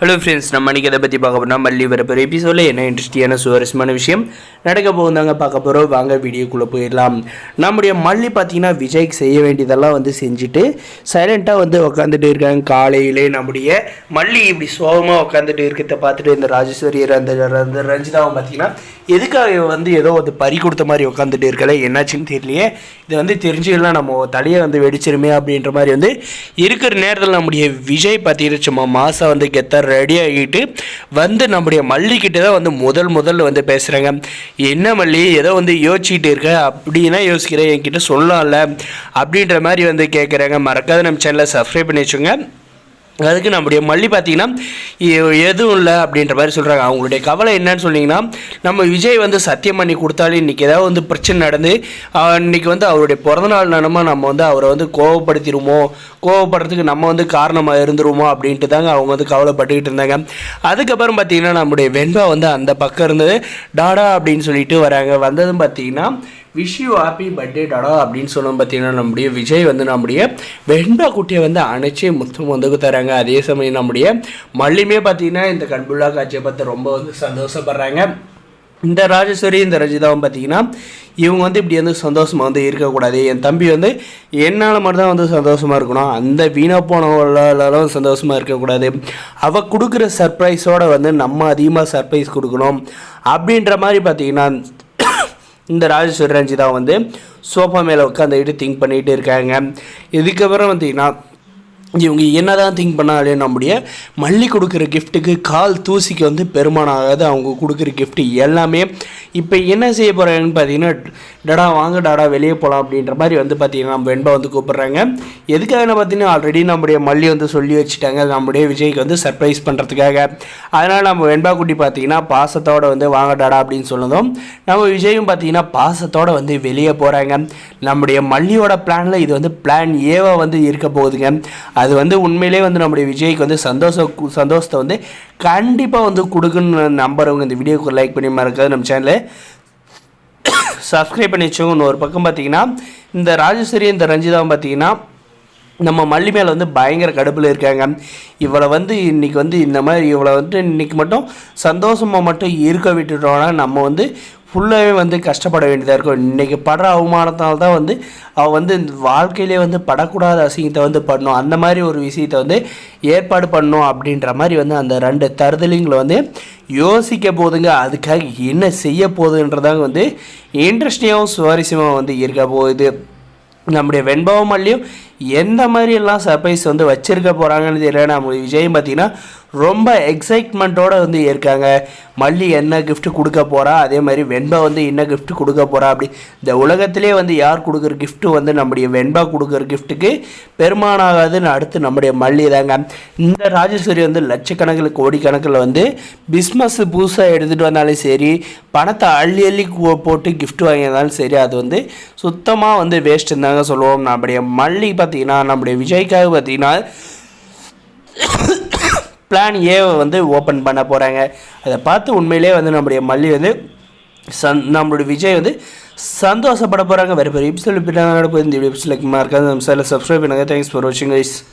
Hello friends, நம்ம இன்றைக்கி எதை பற்றி பார்க்க போகிறோம். மல்லி வரப்போகிற எபிசோடில் என்ன இன்ட்ரெஸ்டிங்கான சுவாரஸ்யமான விஷயம் நடக்க போகுதாங்க பார்க்க போகிறோம். வாங்க வீடியோக்குள்ளே போயிடலாம். நம்முடைய மல்லி பார்த்தீங்கன்னா விஜய்க்கு செய்ய வேண்டியதெல்லாம் செஞ்சுட்டு சைலண்ட்டாக உட்காந்துட்டு இருக்காங்க. காலையிலே நம்முடைய மல்லி இப்படி சோகமாக உட்காந்துட்டு இருக்கிறத பார்த்துட்டு இந்த ராஜேஸ்வரி அந்த ரஞ்சிதாவும் பார்த்தீங்கன்னா எதுக்காக ஏதோ பறி கொடுத்த மாதிரி உட்காந்துட்டு இருக்கல, என்னாச்சுன்னு தெரியலையே, இது தெரிஞ்சுக்கலாம் நம்ம தலையை வெடிச்சிருமே அப்படின்ற மாதிரி இருக்கிற நேரத்தில் நம்முடைய விஜய் பார்த்தீங்கன்னா சும்மா மாதம் கெத்த ரெடி ஆகிட்டு நம்முடைய மல்லிக்கிட்ட தான் முதல்ல பேசுகிறாங்க. என்ன மல்லி ஏதோ யோசிச்சுட்டு இருக்க அப்படின்னா யோசிக்கிறேன், என்கிட்ட சொல்லலாம்ல அப்படின்ற மாதிரி கேட்குறாங்க. மறக்காத நம்ம சேனலை சப்ஸ்கிரைப் பண்ணி வச்சுங்க. அதுக்கு நம்முடைய மல்லி பார்த்தீங்கன்னா எதுவும் இல்லை அப்படின்ற மாதிரி சொல்கிறாங்க. அவங்களுடைய கவலை என்னன்னு சொன்னீங்கன்னா, நம்ம விஜய் சத்தியம் பண்ணி கொடுத்தாலும் இன்றைக்கி ஏதாவது பிரச்சனை நடந்து இன்றைக்கி அவருடைய பிறந்தநாள் நாளமாக நம்ம அவரை கோவப்படுத்திடுமோ, கோவப்படுறதுக்கு நம்ம காரணமாக இருந்துருமோ அப்படின்ட்டு தாங்க அவங்க கவலைப்பட்டுக்கிட்டு இருந்தாங்க. அதுக்கப்புறம் பார்த்தீங்கன்னா நம்முடைய வெண்பா அந்த பக்கம் இருந்தது டாடா அப்படின்னு சொல்லிட்டு வராங்க. வந்ததும் பார்த்தீங்கன்னா wish you happy birthday Tata அப்படின்னு சொன்னோம். பார்த்தீங்கன்னா நம்முடைய விஜய் நம்முடைய வெண்பா குட்டியை அணைச்சி முத்தம் தராங்க. அதே சமயம் நம்முடைய மல்லியுமே பார்த்தீங்கன்னா இந்த கண்புள்ளா காட்சியை பார்த்து ரொம்ப சந்தோஷப்படுறாங்க. இந்த ராஜேஸ்வரி இந்த ரஞ்சிதாவும் பார்த்தீங்கன்னா இவங்க இப்படி சந்தோஷமாக இருக்கக்கூடாது, என் தம்பி என்னால் மட்டும் தான் சந்தோஷமாக இருக்கணும், அந்த வீணாக போனவளாலும் சந்தோஷமாக இருக்கக்கூடாது, அவள் கொடுக்குற சர்ப்ரைஸோடு நம்ம அதிகமாக சர்ப்ரைஸ் கொடுக்கணும் அப்படின்ற மாதிரி பார்த்தீங்கன்னா இந்த ராஜேஸ்வரி ரஞ்சிதா சோஃபா மேலே உட்காந்துக்கிட்டு திங்க் பண்ணிகிட்டு இருக்காங்க. இதுக்கப்புறம் பார்த்தீங்கன்னா இவங்க என்ன தான் திங்க் பண்ணாலே நம்முடைய மல்லி கொடுக்குற கிஃப்ட்டுக்கு கால் தூசிக்கு பெருமானம் ஆகாது. அவங்க கொடுக்குற கிஃப்ட்டு எல்லாமே இப்போ என்ன செய்ய போகிறாங்கன்னு பார்த்தீங்கன்னா, டடா வாங்க டாடா வெளியே போகலாம் அப்படின்ற மாதிரி பார்த்தீங்கன்னா நம்ம வெண்பா கூப்பிட்றாங்க. எதுக்காக பார்த்தீங்கன்னா ஆல்ரெடி நம்முடைய மல்லி சொல்லி வச்சுட்டாங்க நம்முடைய விஜய்க்கு சர்ப்ரைஸ் பண்ணுறதுக்காக. அதனால் நம்ம வெண்பா குட்டி பார்த்தீங்கன்னா பாசத்தோடு வாங்க டாடா அப்படின்னு சொன்னதும் நம்ம விஜயும் பார்த்தீங்கன்னா பாசத்தோடு வெளியே போகிறாங்க. நம்முடைய மல்லியோட பிளானில் இது பிளான் ஏவா இருக்க போகுதுங்க. அது உண்மையிலே நம்முடைய விஜய்க்கு சந்தோஷத்தை கண்டிப்பாக கொடுக்குன்னு நம்புறவங்க இந்த வீடியோக்கு லைக் பண்ணி மறக்காது நம்ம சேனலை சப்ஸ்கிரைப் பண்ணி வச்சோங்க. இன்னொரு பக்கம் பார்த்தீங்கன்னா இந்த ராஜேஸ்வரி இந்த ரஞ்சிதாவும் பார்த்தீங்கன்னா நம்ம மல்லி மேலே பயங்கர கடுப்பில் இருக்காங்க. இவளை இன்றைக்கி இந்த மாதிரி இவளை இன்றைக்கி மட்டும் சந்தோஷமாக மட்டும் இருக்க விட்டுட்டோன்னா நம்ம ஃபுல்லாகவே கஷ்டப்பட வேண்டியதாக இருக்கும். இன்றைக்கி படுற அவமானத்தால் தான் அவள் இந்த வாழ்க்கையிலே படக்கூடாத அசிங்கத்தை பண்ணணும், அந்த மாதிரி ஒரு விஷயத்தை ஏற்பாடு பண்ணணும் அப்படின்ற மாதிரி அந்த ரெண்டு தருதலிங்களை யோசிக்க போதுங்க. அதுக்காக என்ன செய்ய போகுதுன்றதாங்க இன்ட்ரெஸ்டிங்காகவும் சுவாரஸ்யமாக இருக்க போகுது. நம்முடைய வெண்பாவும் மல்லியும் எந்த மாதிரியெல்லாம் சர்ப்ரைஸ் வச்சுருக்க போகிறாங்கன்னு தெரியல. நம்ம விஜயம் பார்த்திங்கன்னா ரொம்ப எக்ஸைட்மெண்ட்டோடு இருக்காங்க. மல்லி என்ன கிஃப்ட் கொடுக்க போகிறா, அதே மாதிரி வெண்பா என்ன கிஃப்ட் கொடுக்க போகிறா, அப்படி இந்த உலகத்திலே யார் கொடுக்குற கிஃப்ட்டு நம்முடைய வெண்பா கொடுக்குற கிஃப்ட்டுக்கு பெருமானாகாதுன்னு அடுத்து நம்முடைய மல்லி தாங்க. இந்த ராஜேஸ்வரி லட்சக்கணக்கில் கோடிக்கணக்கில் பிஸ்னஸ் புதுசாக எடுத்துகிட்டு வந்தாலும் சரி, பணத்தை அள்ளி அள்ளி போட்டு கிஃப்ட் வாங்கியிருந்தாலும் சரி, அது சுத்தமாக வேஸ்ட்டுன்னு தாங்க சொல்லுவோம். நம்முடைய மல்லி பார்த்தீங்கன்னா நம்முடைய விஜய்க்காக பார்த்தீங்கன்னா பிளான் ஏவை ஓப்பன் பண்ண போகிறாங்க. அதை பார்த்து உண்மையிலே நம்முடைய மல்லி நம்மளுடைய விஜய் சந்தோஷப்பட போகிறாங்க. வேறு பெரிய எபிசோட் நடக்கும். இந்த எபிசோட் லைக் மார்க்காது நம்ம சேனலை சப்ஸ்கிரைப் பண்ணுங்கள். தேங்க்ஸ் ஃபார் வாட்சிங் கைஸ்.